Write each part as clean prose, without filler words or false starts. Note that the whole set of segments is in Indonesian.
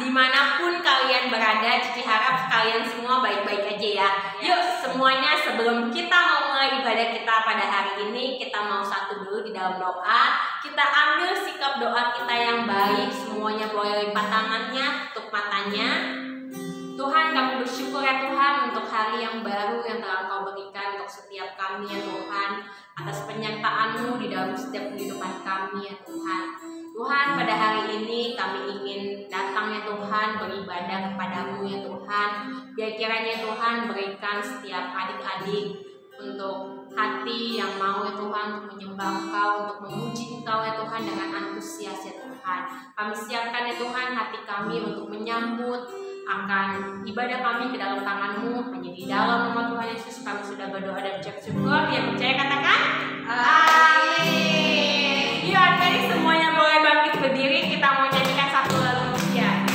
Dimanapun kalian berada, Cici harap kalian semua baik-baik aja ya. Yuk semuanya, sebelum kita mau mulai ibadah kita pada hari ini, kita mau satu dulu di dalam doa. Kita ambil sikap doa kita yang baik. Semuanya boleh lipat tangannya, tutup matanya. Tuhan, kami bersyukur ya Tuhan untuk hari yang baru yang telah Kau berikan untuk setiap kami ya Tuhan, atas penyertaan-Mu di dalam setiap kehidupan kami ya Tuhan. Tuhan, pada hari ini kami ingin datang ya Tuhan, beribadah kepadamu ya Tuhan. Biar kiranya Tuhan berikan setiap adik-adik untuk hati yang mau ya Tuhan untuk menyembah Engkau, untuk memuji Engkau ya Tuhan dengan antusias ya Tuhan. Kami siapkan ya Tuhan hati kami untuk menyambut akan ibadah kami ke dalam tangan-Mu. Hanya di dalam nama Tuhan Yesus kami sudah berdoa dan ucap syukur. Yang percaya katakan amin. Yuk adik-adik semuanya boleh bangkit berdiri. Kita mau nyanyikan satu lagu pujian.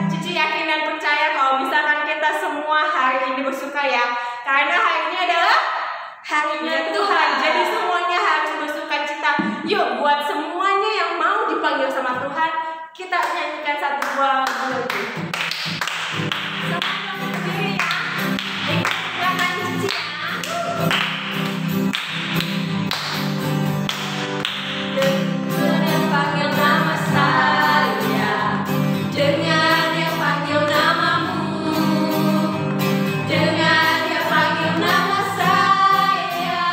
Cici yakin dan percaya kalau misalkan kita semua hari ini bersuka ya, karena hari ini adalah harinya Tuhan. Jadi semuanya harus bersuka cita. Yuk buat semuanya yang mau dipanggil sama Tuhan, kita nyanyikan satu buah lagu lagi. Semuanya berdiri ya. Jangan Cici ya. Dengan panggil nama saya, dengan dia panggil namamu, dengan dia panggil nama saya,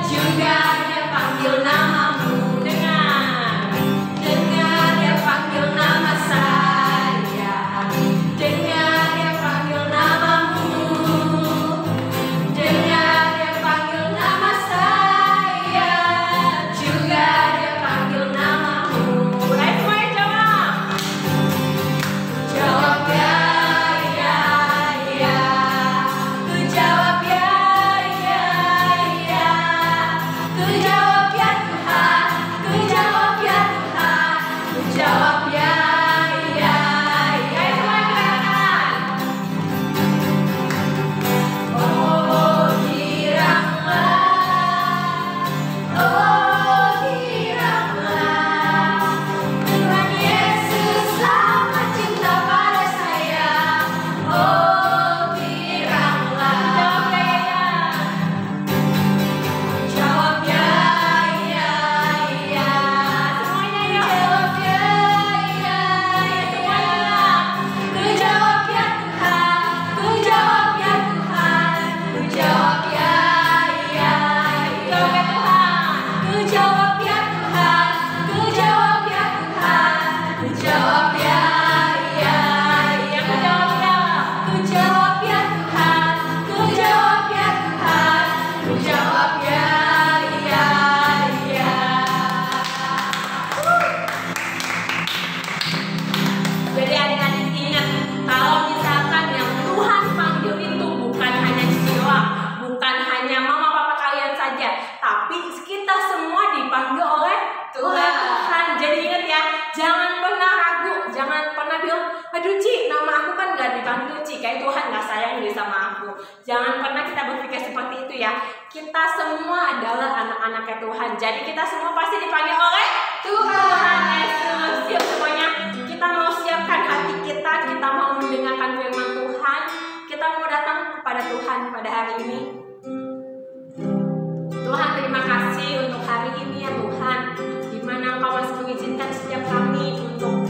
juga dia panggil namamu. Dengan dia panggil nama saya, dengan dia panggil namamu, dengan kayak Tuhan gak sayang deh sama aku. Jangan pernah kita berpikir seperti itu ya. Kita semua adalah anak-anaknya Tuhan. Jadi kita semua pasti dipanggil oleh Tuhan Yesus. Yuk semuanya, kita mau siapkan hati kita mau mendengarkan firman Tuhan, kita mau datang kepada Tuhan pada hari ini. Tuhan, terima kasih untuk hari ini ya Tuhan, di mana Engkau masih mengizinkan setiap kami untuk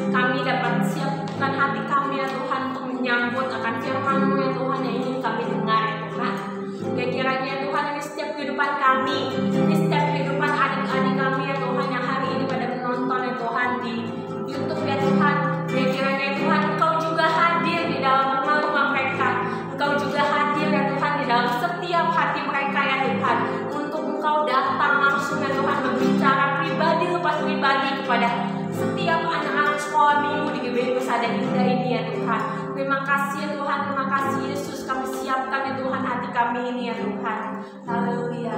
kami dapat siapkan hati kami ya Tuhan untuk menyambut akan firman-Mu ya Tuhan yang ingin kami dengar ya Tuhan. Biar kiranya Tuhan ini setiap kehidupan kami, ini setiap kehidupan adik-adik kami ya Tuhan yang hari ini pada menonton ya Tuhan di YouTube ya Tuhan. Biar kiranya Tuhan Engkau juga hadir di dalam rumah-rumah mereka, Engkau juga hadir ya Tuhan di dalam setiap hati mereka ya Tuhan, untuk Engkau datang langsung ya Tuhan berbicara pribadi lepas pribadi kepada setiap anak-anak sekolah minggu di GBI Persada Indah ini ya Tuhan. Terima kasih ya Tuhan, terima kasih Yesus, kami siapkan ya Tuhan hati kami ini ya Tuhan. Haleluya.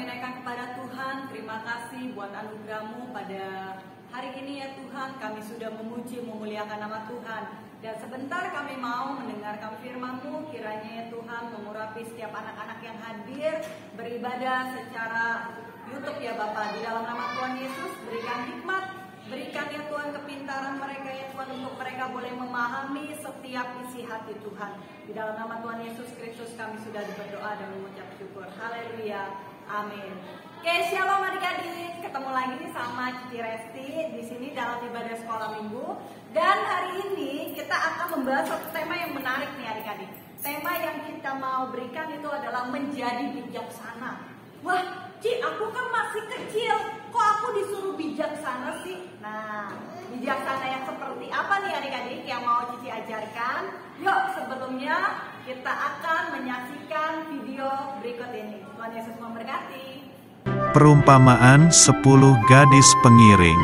naikkan kepada Tuhan. Terima kasih buat anugerah-Mu pada hari ini ya Tuhan. Kami sudah memuji, memuliakan nama Tuhan. Dan sebentar kami mau mendengarkan firman-Mu. Kiranya ya Tuhan mengurapi setiap anak-anak yang hadir beribadah secara YouTube ya Bapak. Di dalam nama Tuhan Yesus, berikan hikmat, berikan ya Tuhan kepintaran mereka ya Tuhan, untuk mereka boleh memahami setiap isi hati Tuhan. Di dalam nama Tuhan Yesus Kristus kami sudah berdoa dan mengucap syukur. Haleluya. Amin. Oke, shalom adik-adik. Ketemu lagi sama Cici Resti di sini dalam ibadah sekolah minggu. Dan hari ini kita akan membahas satu tema yang menarik nih adik-adik. Tema yang kita mau berikan itu adalah menjadi bijaksana. Wah, Ci, aku kan masih kecil, kok aku disuruh bijaksana sih? Nah, bijaksana yang seperti apa nih adik-adik yang mau Cici ajarkan? Yuk, sebelumnya kita akan menyaksikan video berikut ini. Tuhan Yesus memberkati. Perumpamaan 10 gadis pengiring.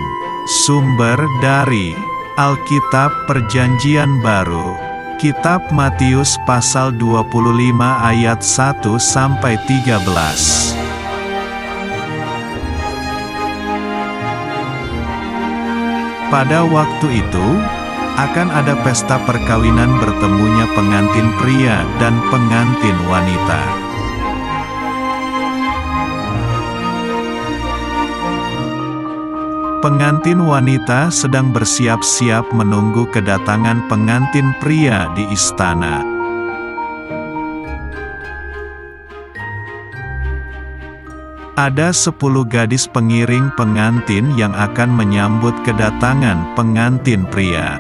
Sumber dari Alkitab Perjanjian Baru. Kitab Matius pasal 25 ayat 1-13. Pada waktu itu, akan ada pesta perkawinan bertemunya pengantin pria dan pengantin wanita. Pengantin wanita sedang bersiap-siap menunggu kedatangan pengantin pria di istana. Ada 10 gadis pengiring pengantin yang akan menyambut kedatangan pengantin pria.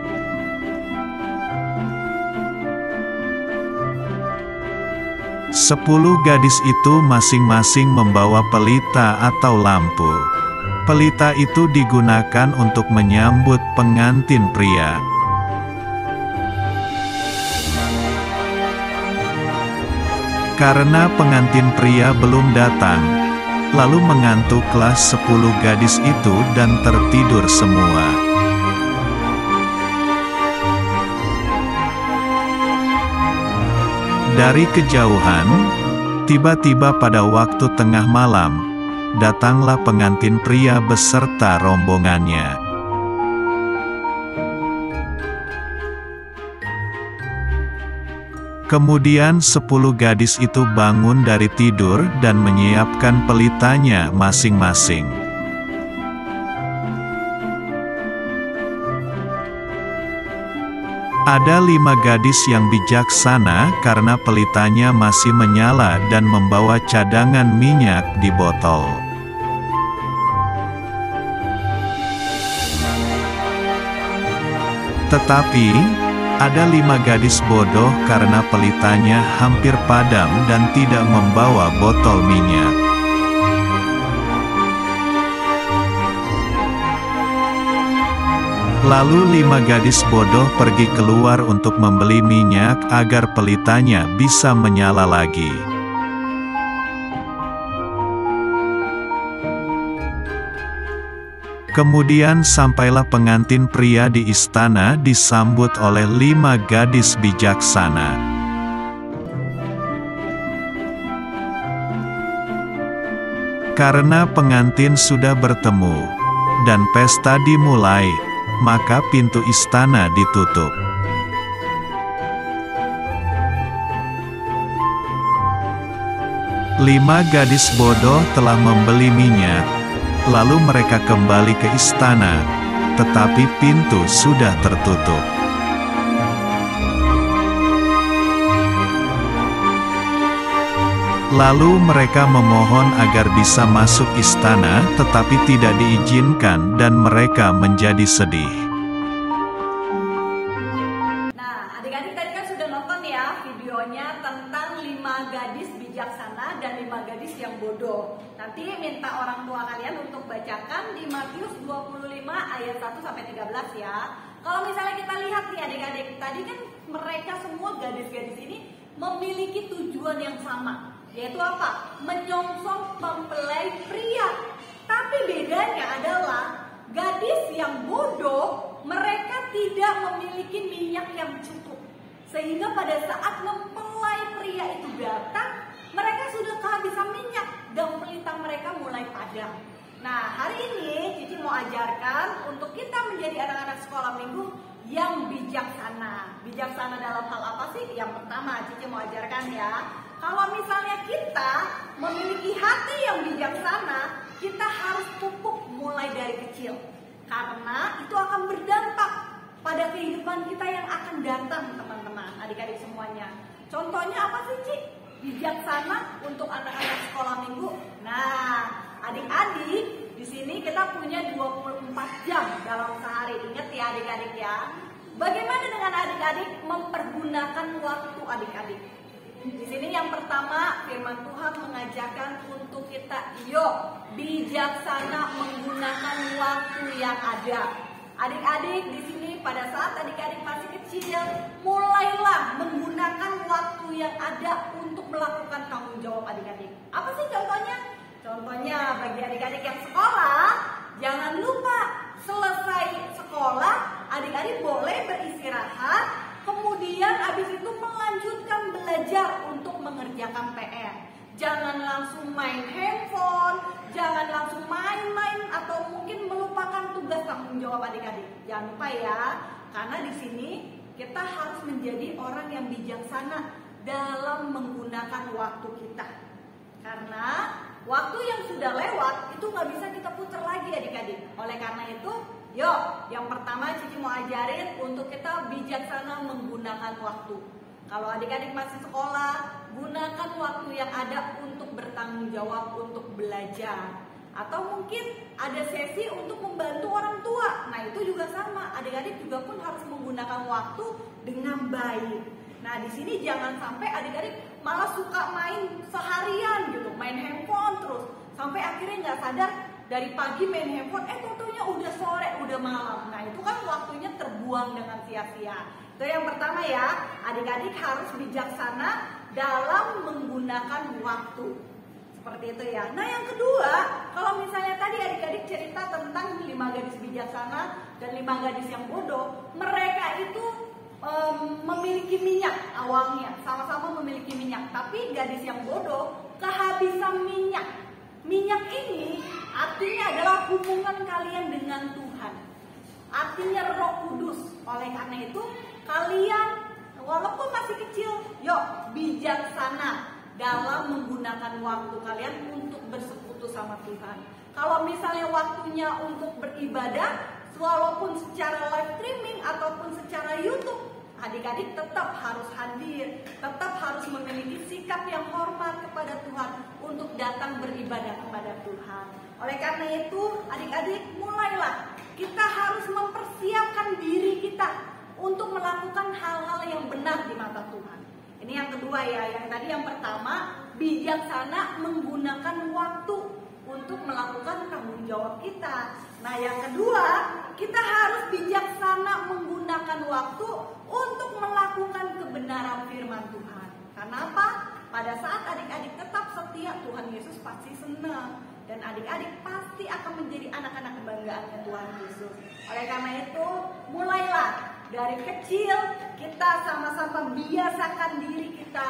Sepuluh gadis itu masing-masing membawa pelita atau lampu. Pelita itu digunakan untuk menyambut pengantin pria. Karena pengantin pria belum datang, lalu mengantuklah 10 gadis itu dan tertidur semua. Dari kejauhan, tiba-tiba pada waktu tengah malam, datanglah pengantin pria beserta rombongannya. Kemudian 10 gadis itu bangun dari tidur dan menyiapkan pelitanya masing-masing. Ada 5 gadis yang bijaksana karena pelitanya masih menyala dan membawa cadangan minyak di botol. Tetapi, ada 5 gadis bodoh karena pelitanya hampir padam dan tidak membawa botol minyak. Lalu 5 gadis bodoh pergi keluar untuk membeli minyak agar pelitanya bisa menyala lagi. Kemudian sampailah pengantin pria di istana disambut oleh 5 gadis bijaksana. Karena pengantin sudah bertemu, dan pesta dimulai, maka pintu istana ditutup. Lima gadis bodoh telah membeli minyak. Lalu mereka kembali ke istana, tetapi pintu sudah tertutup. Lalu mereka memohon agar bisa masuk istana, tetapi tidak diizinkan dan mereka menjadi sedih. Nah, adik-adik tadi kan sudah nonton ya videonya tentang 5 gadis bijaksana dan 5 gadis yang bodoh. Nanti minta orang tua kalian untuk bacakan di Matius 25 ayat 1-13 ya. Kalau misalnya kita lihat nih adik-adik, tadi kan mereka semua gadis-gadis ini memiliki tujuan yang sama, yaitu apa? Menyongsong mempelai pria. Tapi bedanya adalah gadis yang bodoh, mereka tidak memiliki minyak yang cukup. Sehingga pada saat mempelai pria itu datang, mereka sudah kehabisan minyak dan pelita mereka mulai padam. Nah, hari ini Cici mau ajarkan untuk kita menjadi anak-anak sekolah minggu yang bijaksana. Bijaksana dalam hal apa sih? Yang pertama Cici mau ajarkan ya. Kalau misalnya kita memiliki hati yang bijaksana, kita harus pupuk mulai dari kecil. Karena itu akan berdampak pada kehidupan kita yang akan datang, teman-teman, adik-adik semuanya. Contohnya apa sih, Ci? Bijaksana untuk anak-anak sekolah minggu. Nah, adik-adik, di sini kita punya 24 jam dalam sehari. Ingat ya adik-adik ya. Bagaimana dengan adik-adik mempergunakan waktu adik-adik? Di sini yang pertama firman Tuhan mengajarkan untuk kita yuk bijaksana menggunakan waktu yang ada. Adik-adik di sini pada saat adik-adik masih kecil, mulailah menggunakan waktu yang ada untuk melakukan tanggung jawab adik-adik. Apa sih contohnya? Contohnya bagi adik-adik yang sekolah, jangan lupa selesai sekolah, adik-adik boleh beristirahat, kemudian habis itu melanjutkan belajar untuk mengerjakan PR. Jangan langsung main handphone, jangan langsung main-main atau mungkin melupakan tugas tanggung jawab adik-adik. Jangan lupa ya, karena di sini kita harus menjadi orang yang bijaksana dalam menggunakan waktu kita. Karena waktu yang sudah lewat itu nggak bisa kita putar lagi adik-adik. Oleh karena itu, yuk yang pertama Cici mau ajarin untuk kita bijaksana menggunakan waktu. Kalau adik-adik masih sekolah, gunakan waktu yang ada untuk bertanggung jawab, untuk belajar. Atau mungkin ada sesi untuk membantu orang tua. Nah itu juga sama, adik-adik juga pun harus menggunakan waktu dengan baik. Nah di sini jangan sampai adik-adik malah suka main seharian gitu, main handphone terus. Sampai akhirnya nggak sadar dari pagi main handphone, tentunya udah sore, udah malam. Nah itu kan waktunya terbuang dengan sia-sia. Itu yang pertama ya, adik-adik harus bijaksana dalam menggunakan waktu. Seperti itu ya. Nah yang kedua, kalau misalnya tadi adik-adik cerita tentang 5 gadis bijaksana dan 5 gadis yang bodoh, mereka itu memiliki minyak awalnya, sama-sama memiliki minyak. Tapi gadis yang bodoh kehabisan minyak. Minyak ini artinya adalah hubungan kalian dengan Tuhan. Artinya Roh Kudus. Oleh karena itu kalian walaupun masih kecil, yuk bijaksana dalam menggunakan waktu kalian untuk bersekutu sama Tuhan. Kalau misalnya waktunya untuk beribadah, walaupun secara live streaming ataupun secara YouTube, adik-adik tetap harus hadir, tetap harus memiliki sikap yang hormat kepada Tuhan untuk datang beribadah kepada Tuhan. Oleh karena itu, adik-adik mulailah kita harus mempersiapkan diri kita untuk melakukan hal-hal yang benar di mata Tuhan. Ini yang kedua ya, yang tadi yang pertama bijaksana menggunakan waktu untuk melakukan tanggung jawab kita. Nah yang kedua, kita harus bijaksana menggunakan waktu untuk melakukan kebenaran firman Tuhan. Karena apa? Pada saat adik-adik tetap setia, Tuhan Yesus pasti senang. Dan adik-adik pasti akan menjadi anak-anak kebanggaannya Tuhan Yesus. Oleh karena itu, mulailah dari kecil kita sama-sama biasakan diri kita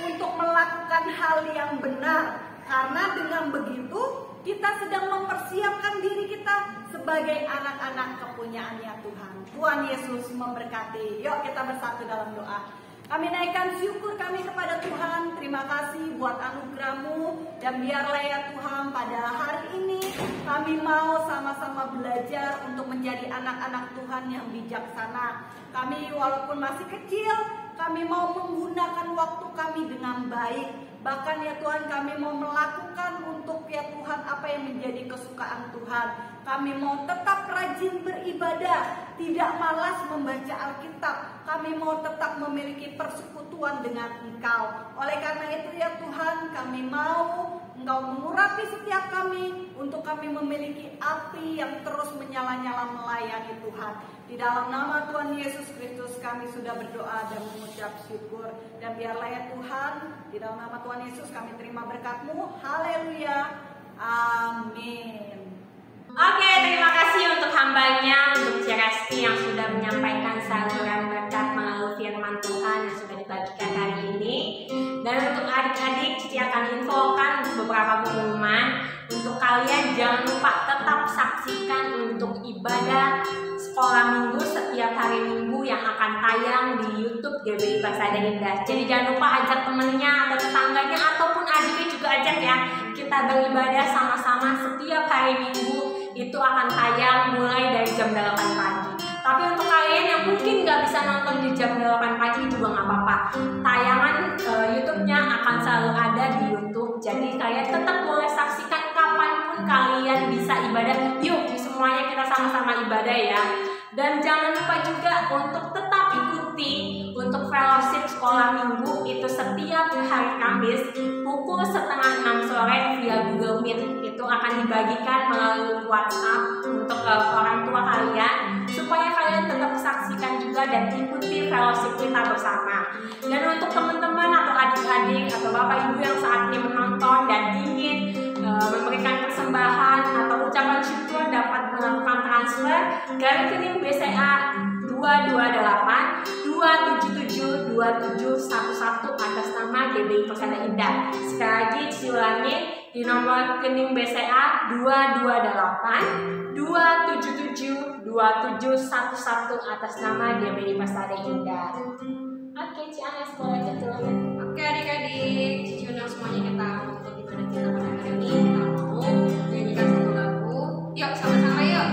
untuk melakukan hal yang benar. Karena dengan begitu kita sedang mempersiapkan diri kita sebagai anak-anak kepunyaannya Tuhan. Tuhan Yesus memberkati. Yuk kita bersatu dalam doa. Kami naikkan syukur kami kepada Tuhan. Terima kasih buat anugerah-Mu. Dan biarlah ya Tuhan pada hari ini kami mau sama-sama belajar untuk menjadi anak-anak Tuhan yang bijaksana. Kami walaupun masih kecil, kami mau menggunakan waktu kami dengan baik. Bahkan ya Tuhan kami mau melakukan untuk ya Tuhan apa yang menjadi kesukaan Tuhan. Kami mau tetap rajin beribadah, tidak malas membaca Alkitab. Kami mau tetap memiliki persekutuan dengan Engkau. Oleh karena itu ya Tuhan kami mau Engkau mengurapi setiap kami untuk kami memiliki api yang terus menyala-nyala melayani Tuhan. Di dalam nama Tuhan Yesus Kristus kami sudah berdoa dan mengucap syukur. Dan biarlah ya Tuhan, di dalam nama Tuhan Yesus kami terima berkat-Mu. Haleluya. Amin. Oke, terima kasih untuk hambanya, untuk Ceresti yang sudah menyampaikan saluran berkat melalui firman Tuhan yang sudah dibagikan hari ini. Dan untuk adik-adik, Cici akan infokan beberapa pengumuman kalian jangan lupa tetap saksikan untuk ibadah sekolah minggu setiap hari Minggu yang akan tayang di YouTube GBI Persada Indah. Jadi jangan lupa ajak temennya atau tetangganya ataupun adiknya juga ajak ya. Kita beribadah sama-sama setiap hari Minggu, itu akan tayang mulai dari jam 8 pagi. Tapi untuk kalian yang mungkin nggak bisa nonton di jam 8 pagi juga nggak apa-apa. Tayangan YouTube-nya akan selalu ada di YouTube. Jadi kalian tetap boleh saksikan kapanpun kalian bisa ibadah. Yuk semuanya kita sama-sama ibadah ya. Dan jangan lupa juga untuk tetap ikuti untuk fellowship sekolah minggu itu setiap hari Kamis pukul 5:30 sore via Google Meet. Itu akan dibagikan melalui WhatsApp untuk orang tua kalian supaya kalian tetap saksikan juga dan ikuti fellowship kita bersama. Dan untuk teman-teman atau adik-adik atau bapak ibu yang saat ini menonton dan ingin memberikan persembahan atau ucapan syukur dapat melakukan transfer ke rekening BCA 228 277 2711 atas nama GBI Persada Indah. Sekali lagi diulangi di nomor rekening BCA 228 277 2711 atas nama GBI Persada Indah. Oke, Cianes boleh tutup. Oke adik-adik, Cici undang semuanya kita untuk ibadah kita pada hari ini. Kita mau nyanyikan satu lagu. Yuk sama-sama yuk.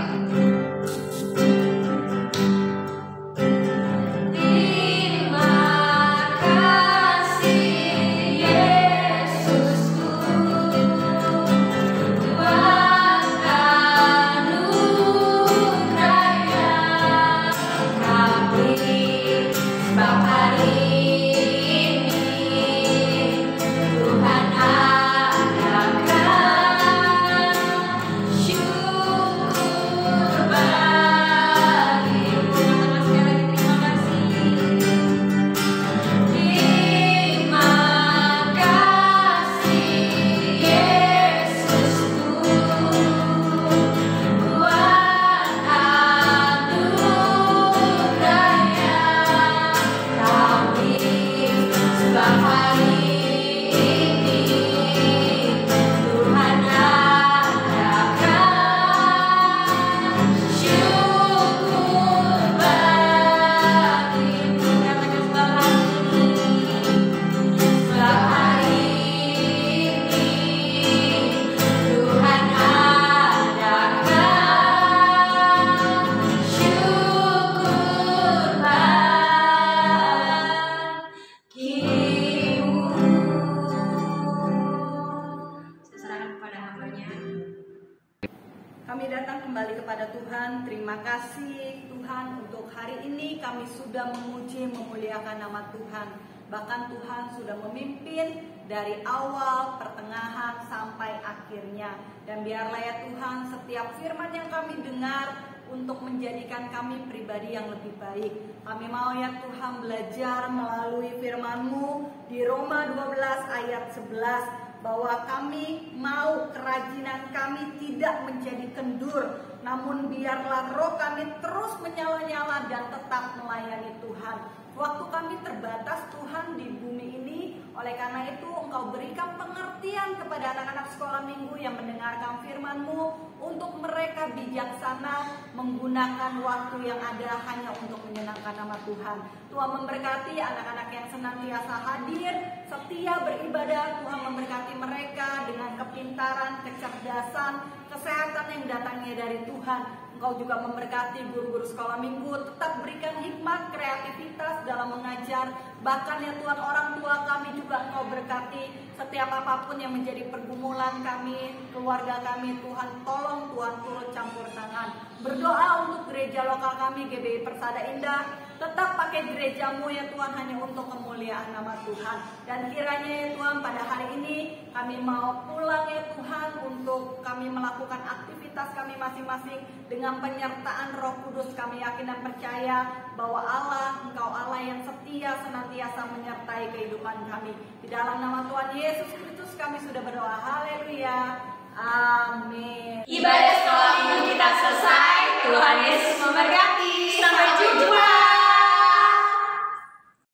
Kami datang kembali kepada Tuhan. Terima kasih Tuhan untuk hari ini kami sudah memuji memuliakan nama Tuhan. Bahkan Tuhan sudah memimpin dari awal, pertengahan sampai akhirnya. Dan biarlah ya Tuhan setiap firman yang kami dengar untuk menjadikan kami pribadi yang lebih baik. Kami mau ya Tuhan belajar melalui firman-Mu di Roma 12 ayat 11. Bahwa kami mau kerajinan kami tidak menjadi kendur, namun biarlah roh kami terus menyala-nyala dan tetap melayani Tuhan. Waktu kami terbatas Tuhan di bumi ini, oleh karena itu Engkau berikan pengertian kepada anak-anak sekolah minggu yang mendengarkan firman-Mu untuk mereka bijaksana menggunakan waktu yang ada hanya untuk menyenangkan nama Tuhan. Tuhan memberkati anak-anak yang senantiasa hadir, setia beribadah. Tuhan memberkati mereka dengan kepintaran, kecerdasan, kesehatan yang datangnya dari Tuhan. Engkau juga memberkati guru-guru sekolah minggu, tetap berikan hikmat, kreativitas dalam mengajar. Bahkan ya Tuhan, orang tua kami juga Engkau berkati. Setiap apapun yang menjadi pergumulan kami, keluarga kami, Tuhan tolong, Tuhan turut campur tangan. Berdoa untuk gereja lokal kami GBI Persada Indah, tetap pakai gereja-Mu ya Tuhan hanya untuk kemuliaan nama Tuhan. Dan kiranya ya Tuhan pada hari ini kami mau pulang ya Tuhan untuk kami melakukan aktivitas kami masing-masing dengan penyertaan Roh Kudus. Kami yakin dan percaya bahwa Allah, Engkau Allah yang setia senantiasa menyertai kehidupan kami. Di dalam nama Tuhan Yesus Kristus kami sudah berdoa. Haleluya. Amin. Ibadah sekolah minggu kita selesai. Tuhan Yesus memberkati. Sampai jumpa.